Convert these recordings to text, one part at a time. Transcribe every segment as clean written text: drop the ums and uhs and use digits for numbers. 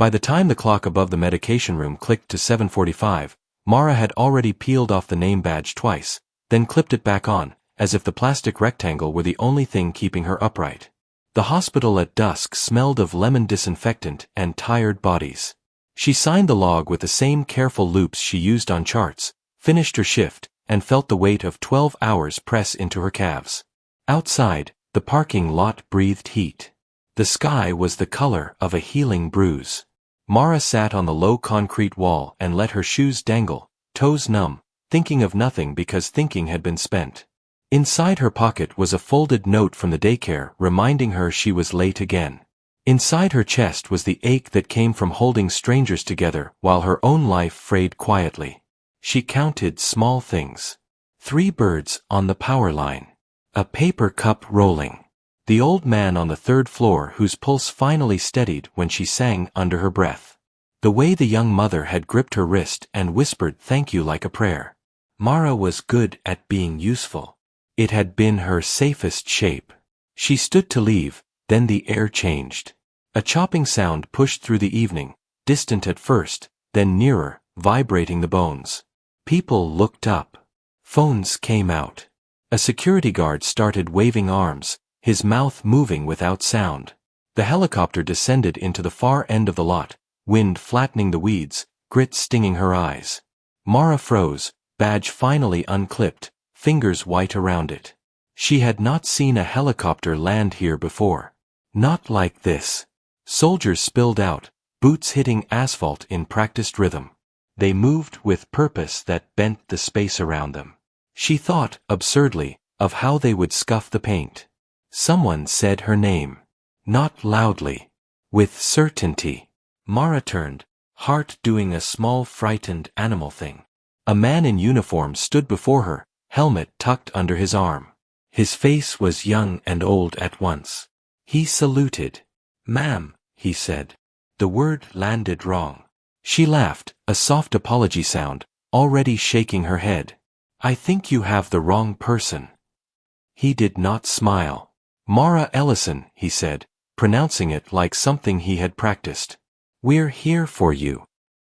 By the time the clock above the medication room clicked to 7:45, Mara had already peeled off the name badge twice, then clipped it back on, as if the plastic rectangle were the only thing keeping her upright. The hospital at dusk smelled of lemon disinfectant and tired bodies. She signed the log with the same careful loops she used on charts, finished her shift, and felt the weight of 12 hours press into her calves. Outside, the parking lot breathed heat. The sky was the color of a healing bruise. Mara sat on the low concrete wall and let her shoes dangle, toes numb, thinking of nothing because thinking had been spent. Inside her pocket was a folded note from the daycare reminding her she was late again. Inside her chest was the ache that came from holding strangers together while her own life frayed quietly. She counted small things. 3 birds on the power line. A paper cup rolling. The old man on the 3rd floor whose pulse finally steadied when she sang under her breath. The way the young mother had gripped her wrist and whispered thank you like a prayer. Mara was good at being useful. It had been her safest shape. She stood to leave, then the air changed. A chopping sound pushed through the evening, distant at first, then nearer, vibrating the bones. People looked up. Phones came out. A security guard started waving arms, his mouth moving without sound. The helicopter descended into the far end of the lot, wind flattening the weeds, grit stinging her eyes. Mara froze, badge finally unclipped, fingers white around it. She had not seen a helicopter land here before. Not like this. Soldiers spilled out, boots hitting asphalt in practiced rhythm. They moved with purpose that bent the space around them. She thought, absurdly, of how they would scuff the paint. Someone said her name. Not loudly. With certainty. Mara turned, heart doing a small frightened animal thing. A man in uniform stood before her, helmet tucked under his arm. His face was young and old at once. He saluted. "Ma'am," he said. The word landed wrong. She laughed, a soft apology sound, already shaking her head. "I think you have the wrong person." He did not smile. "Mara Ellison," he said, pronouncing it like something he had practiced. "We're here for you."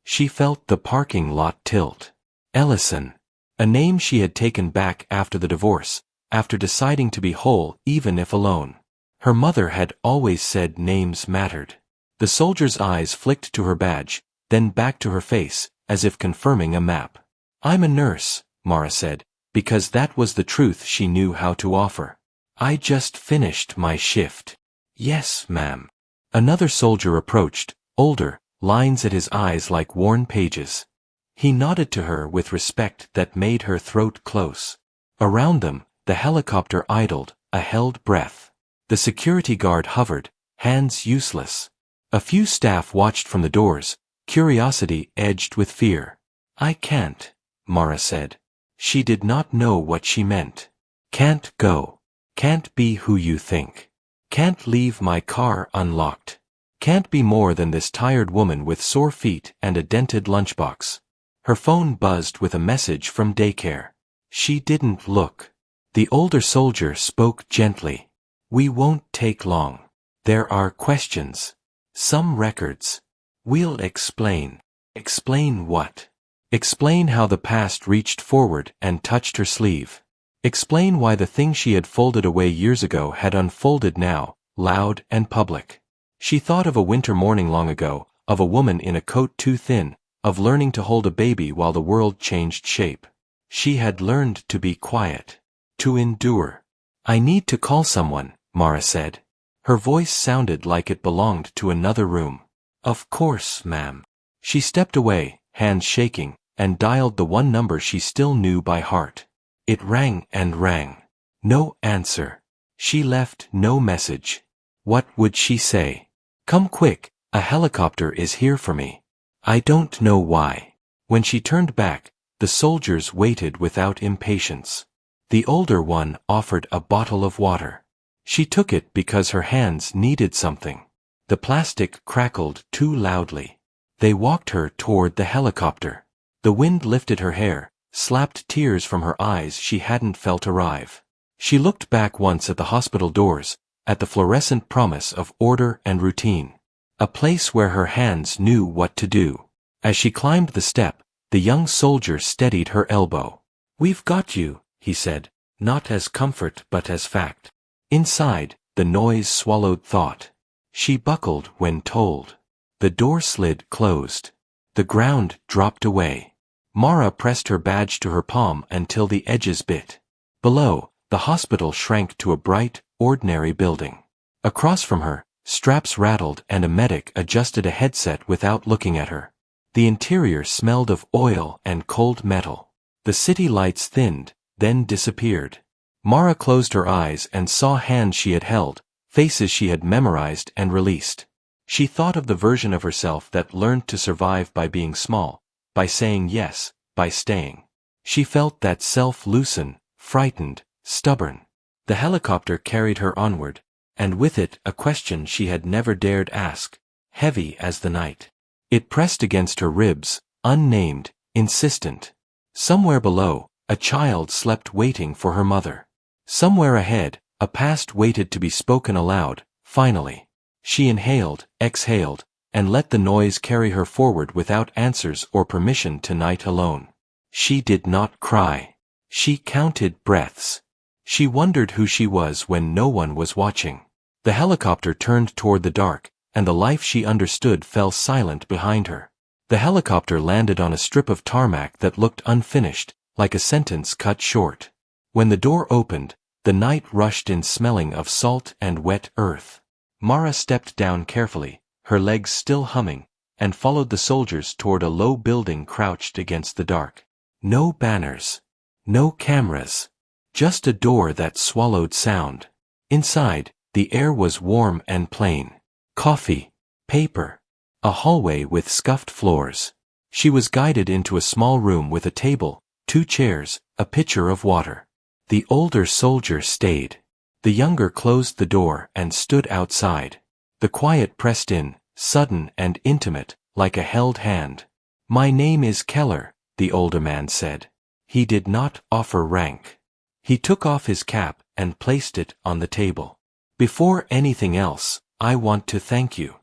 She felt the parking lot tilt. Ellison. A name she had taken back after the divorce, after deciding to be whole even if alone. Her mother had always said names mattered. The soldier's eyes flicked to her badge, then back to her face, as if confirming a map. "I'm a nurse," Mara said, because that was the truth she knew how to offer. "I just finished my shift." "Yes, ma'am." Another soldier approached, older, lines at his eyes like worn pages. He nodded to her with respect that made her throat close. Around them, the helicopter idled, a held breath. The security guard hovered, hands useless. A few staff watched from the doors, curiosity edged with fear. "I can't," Mara said. She did not know what she meant. "Can't go. Can't be who you think. Can't leave my car unlocked. Can't be more than this tired woman with sore feet and a dented lunchbox." Her phone buzzed with a message from daycare. She didn't look. The older soldier spoke gently. "We won't take long. There are questions. Some records. We'll explain." Explain what? Explain how the past reached forward and touched her sleeve. Explain why the thing she had folded away years ago had unfolded now, loud and public. She thought of a winter morning long ago, of a woman in a coat too thin, of learning to hold a baby while the world changed shape. She had learned to be quiet, to endure. "I need to call someone," Mara said. Her voice sounded like it belonged to another room. "Of course, ma'am." She stepped away, hands shaking, and dialed the one number she still knew by heart. It rang and rang. No answer. She left no message. What would she say? "Come quick, a helicopter is here for me." "I don't know why." When she turned back, the soldiers waited without impatience. The older one offered a bottle of water. She took it because her hands needed something. The plastic crackled too loudly. They walked her toward the helicopter. The wind lifted her hair, slapped tears from her eyes she hadn't felt arrive. She looked back once at the hospital doors, at the fluorescent promise of order and routine. A place where her hands knew what to do. As she climbed the step, the young soldier steadied her elbow. "We've got you," he said, "not as comfort but as fact." Inside, the noise swallowed thought. She buckled when told. The door slid closed. The ground dropped away. Mara pressed her badge to her palm until the edges bit. Below, the hospital shrank to a bright, ordinary building. Across from her, straps rattled and a medic adjusted a headset without looking at her. The interior smelled of oil and cold metal. The city lights thinned, then disappeared. Mara closed her eyes and saw hands she had held, faces she had memorized and released. She thought of the version of herself that learned to survive by being small, by saying yes, by staying. She felt that self loosen, frightened, stubborn. The helicopter carried her onward, and with it a question she had never dared ask, heavy as the night. It pressed against her ribs, unnamed, insistent. Somewhere below, a child slept waiting for her mother. Somewhere ahead, a past waited to be spoken aloud, finally. She inhaled, exhaled, and let the noise carry her forward without answers or permission to night alone. She did not cry. She counted breaths. She wondered who she was when no one was watching. The helicopter turned toward the dark, and the life she understood fell silent behind her. The helicopter landed on a strip of tarmac that looked unfinished, like a sentence cut short. When the door opened, the night rushed in, smelling of salt and wet earth. Mara stepped down carefully, her legs still humming, and followed the soldiers toward a low building crouched against the dark. No banners. No cameras. Just a door that swallowed sound. Inside, the air was warm and plain. Coffee. Paper. A hallway with scuffed floors. She was guided into a small room with a table, 2 chairs, a pitcher of water. The older soldier stayed. The younger closed the door and stood outside. The quiet pressed in, sudden and intimate, like a held hand. "My name is Keller," the older man said. He did not offer rank. He took off his cap and placed it on the table. "Before anything else, I want to thank you."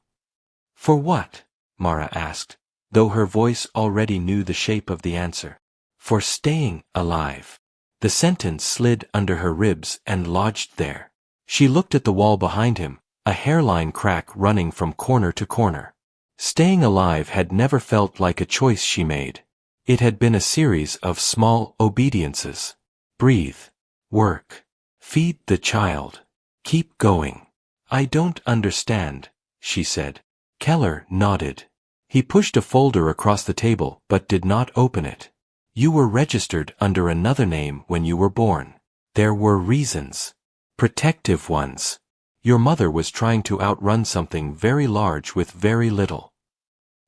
"For what?" Mara asked, though her voice already knew the shape of the answer. "For staying alive." The sentence slid under her ribs and lodged there. She looked at the wall behind him, a hairline crack running from corner to corner. Staying alive had never felt like a choice she made. It had been a series of small obediences. Breathe. Work. Feed the child. Keep going. "I don't understand," she said. Keller nodded. He pushed a folder across the table but did not open it. "You were registered under another name when you were born. There were reasons. Protective ones. Your mother was trying to outrun something very large with very little."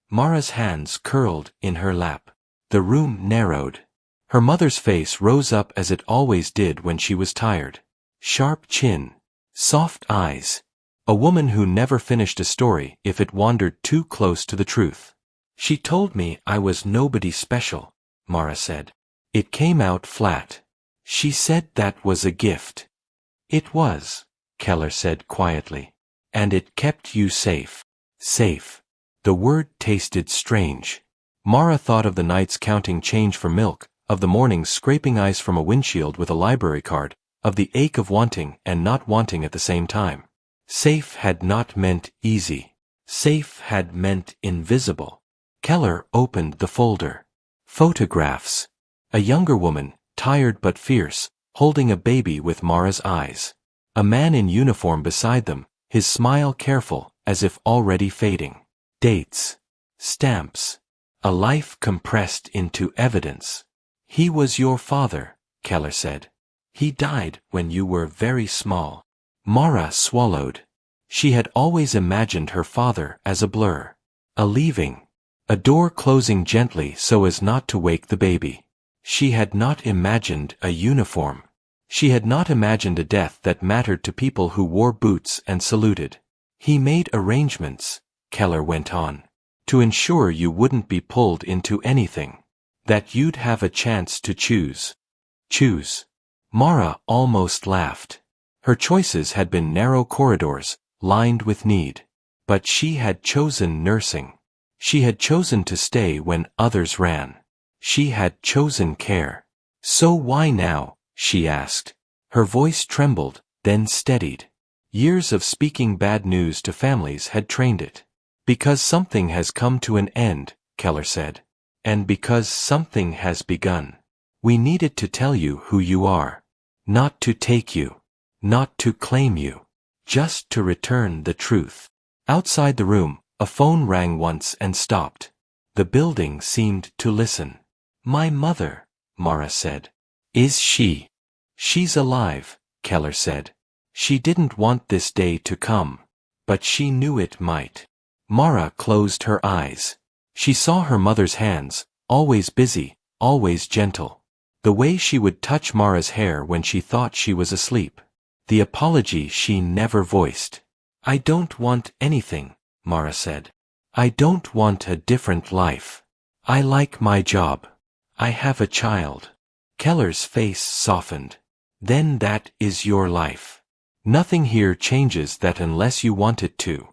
Mara's hands curled in her lap. The room narrowed. Her mother's face rose up as it always did when she was tired. Sharp chin. Soft eyes. A woman who never finished a story if it wandered too close to the truth. "She told me I was nobody special," Mara said. It came out flat. "She said that was a gift." "It was," Keller said quietly. "And it kept you safe." Safe. The word tasted strange. Mara thought of the nights counting change for milk, of the mornings scraping ice from a windshield with a library card, of the ache of wanting and not wanting at the same time. Safe had not meant easy. Safe had meant invisible. Keller opened the folder. Photographs. A younger woman, tired but fierce, holding a baby with Mara's eyes. A man in uniform beside them, his smile careful, as if already fading. Dates. Stamps. A life compressed into evidence. "He was your father," Keller said. "He died when you were very small." Mara swallowed. She had always imagined her father as a blur. A leaving. A door closing gently so as not to wake the baby. She had not imagined a uniform. She had not imagined a death that mattered to people who wore boots and saluted. "He made arrangements," Keller went on, "to ensure you wouldn't be pulled into anything. That you'd have a chance to choose." Choose. Mara almost laughed. Her choices had been narrow corridors, lined with need. But she had chosen nursing. She had chosen to stay when others ran. She had chosen care. So why now? She asked. Her voice trembled, then steadied. Years of speaking bad news to families had trained it. Because something has come to an end, Keller said. And because something has begun. We needed to tell you who you are. Not to take you. Not to claim you. Just to return the truth. Outside the room, a phone rang once and stopped. The building seemed to listen. My mother, Mara said. Is she? She's alive, Keller said. She didn't want this day to come. But she knew it might. Mara closed her eyes. She saw her mother's hands, always busy, always gentle. The way she would touch Mara's hair when she thought she was asleep. The apology she never voiced. I don't want anything, Mara said. I don't want a different life. I like my job. I have a child. Keller's face softened. Then that is your life. Nothing here changes that unless you want it to.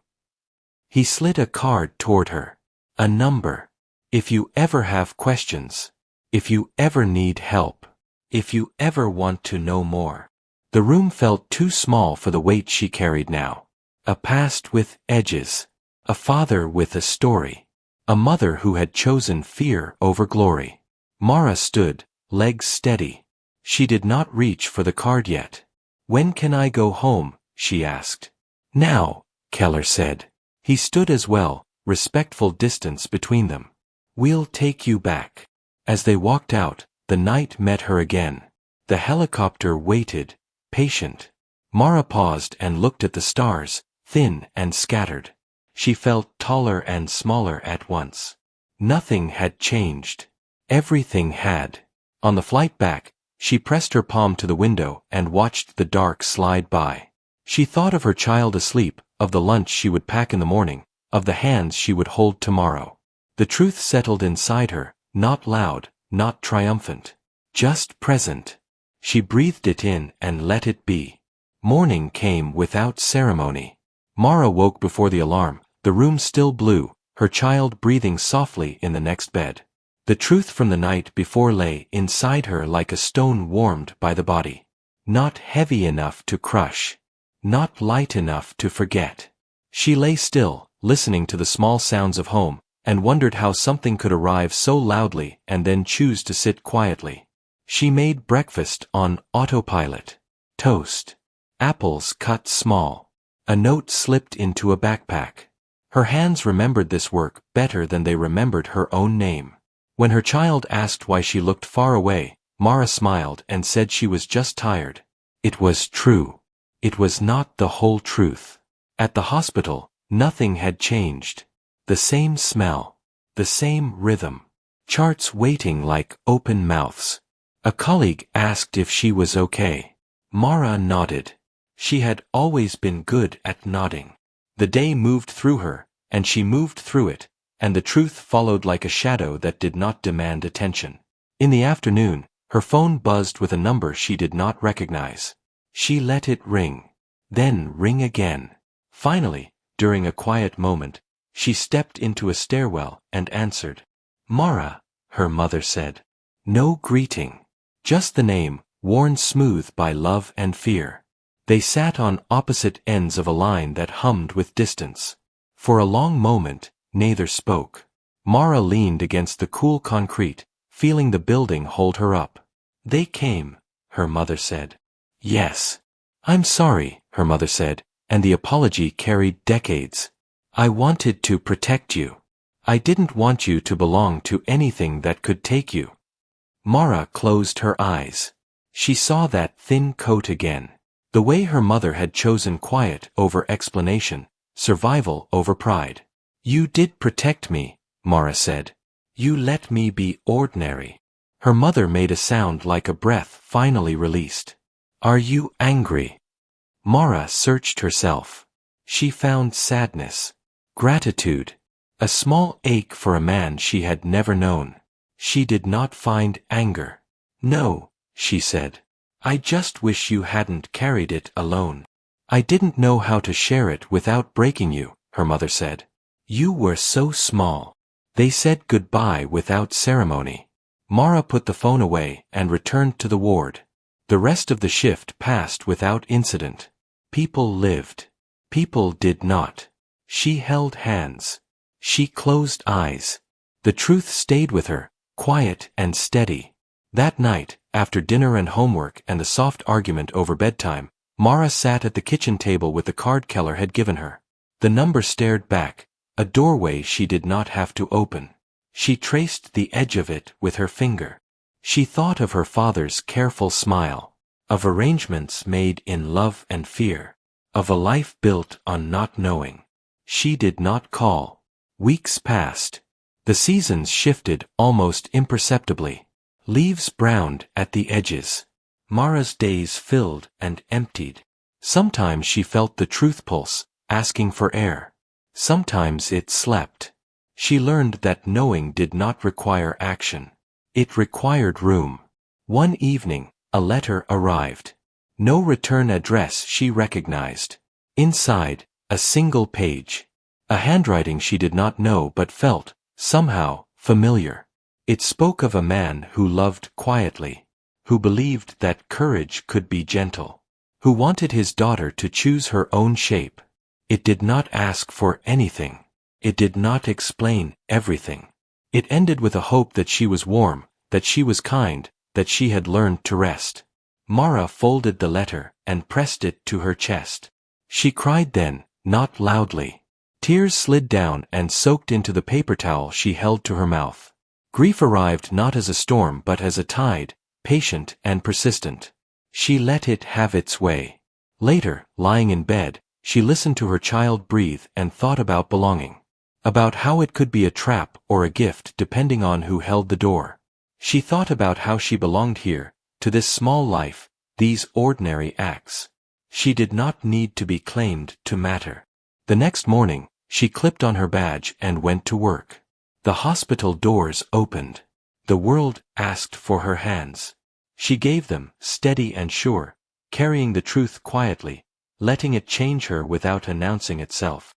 He slid a card toward her. A number. If you ever have questions. If you ever need help. If you ever want to know more. The room felt too small for the weight she carried now. A past with edges. A father with a story. A mother who had chosen fear over glory. Mara stood, legs steady. She did not reach for the card yet. When can I go home? She asked. Now, Keller said. He stood as well, respectful distance between them. We'll take you back. As they walked out, the night met her again. The helicopter waited, patient. Mara paused and looked at the stars, thin and scattered. She felt taller and smaller at once. Nothing had changed. Everything had. On the flight back, she pressed her palm to the window and watched the dark slide by. She thought of her child asleep, of the lunch she would pack in the morning, of the hands she would hold tomorrow. The truth settled inside her, not loud, not triumphant. Just present. She breathed it in and let it be. Morning came without ceremony. Mara woke before the alarm, the room still blue, her child breathing softly in the next bed. The truth from the night before lay inside her like a stone warmed by the body. Not heavy enough to crush. Not light enough to forget. She lay still, listening to the small sounds of home, and wondered how something could arrive so loudly and then choose to sit quietly. She made breakfast on autopilot. Toast. Apples cut small. A note slipped into a backpack. Her hands remembered this work better than they remembered her own name. When her child asked why she looked far away, Mara smiled and said she was just tired. It was true. It was not the whole truth. At the hospital, nothing had changed. The same smell. The same rhythm. Charts waiting like open mouths. A colleague asked if she was okay. Mara nodded. She had always been good at nodding. The day moved through her, and she moved through it, and the truth followed like a shadow that did not demand attention. In the afternoon, her phone buzzed with a number she did not recognize. She let it ring. Then ring again. Finally, during a quiet moment, she stepped into a stairwell and answered. Mara, her mother said. No greeting. Just the name, worn smooth by love and fear. They sat on opposite ends of a line that hummed with distance. For a long moment, neither spoke. Mara leaned against the cool concrete, feeling the building hold her up. They came, her mother said. Yes. I'm sorry, her mother said, and the apology carried decades. I wanted to protect you. I didn't want you to belong to anything that could take you. Mara closed her eyes. She saw that thin coat again. The way her mother had chosen quiet over explanation, survival over pride. You did protect me, Mara said. You let me be ordinary. Her mother made a sound like a breath finally released. Are you angry? Mara searched herself. She found sadness, gratitude, a small ache for a man she had never known. She did not find anger. No, she said. I just wish you hadn't carried it alone. I didn't know how to share it without breaking you, her mother said. You were so small. They said goodbye without ceremony. Mara put the phone away and returned to the ward. The rest of the shift passed without incident. People lived. People did not. She held hands. She closed eyes. The truth stayed with her, quiet and steady. That night, after dinner and homework and a soft argument over bedtime, Mara sat at the kitchen table with the card Keller had given her. The number stared back, a doorway she did not have to open. She traced the edge of it with her finger. She thought of her father's careful smile, of arrangements made in love and fear, of a life built on not knowing. She did not call. Weeks passed. The seasons shifted almost imperceptibly. Leaves browned at the edges. Mara's days filled and emptied. Sometimes she felt the truth pulse, asking for air. Sometimes it slept. She learned that knowing did not require action. It required room. One evening, a letter arrived. No return address she recognized. Inside, a single page. A handwriting she did not know but felt, somehow, familiar. It spoke of a man who loved quietly, who believed that courage could be gentle, who wanted his daughter to choose her own shape. It did not ask for anything. It did not explain everything. It ended with a hope that she was warm, that she was kind, that she had learned to rest. Mara folded the letter and pressed it to her chest. She cried then, not loudly. Tears slid down and soaked into the paper towel she held to her mouth. Grief arrived not as a storm but as a tide, patient and persistent. She let it have its way. Later, lying in bed, she listened to her child breathe and thought about belonging. About how it could be a trap or a gift depending on who held the door. She thought about how she belonged here, to this small life, these ordinary acts. She did not need to be claimed to matter. The next morning, she clipped on her badge and went to work. The hospital doors opened. The world asked for her hands. She gave them, steady and sure, carrying the truth quietly, letting it change her without announcing itself.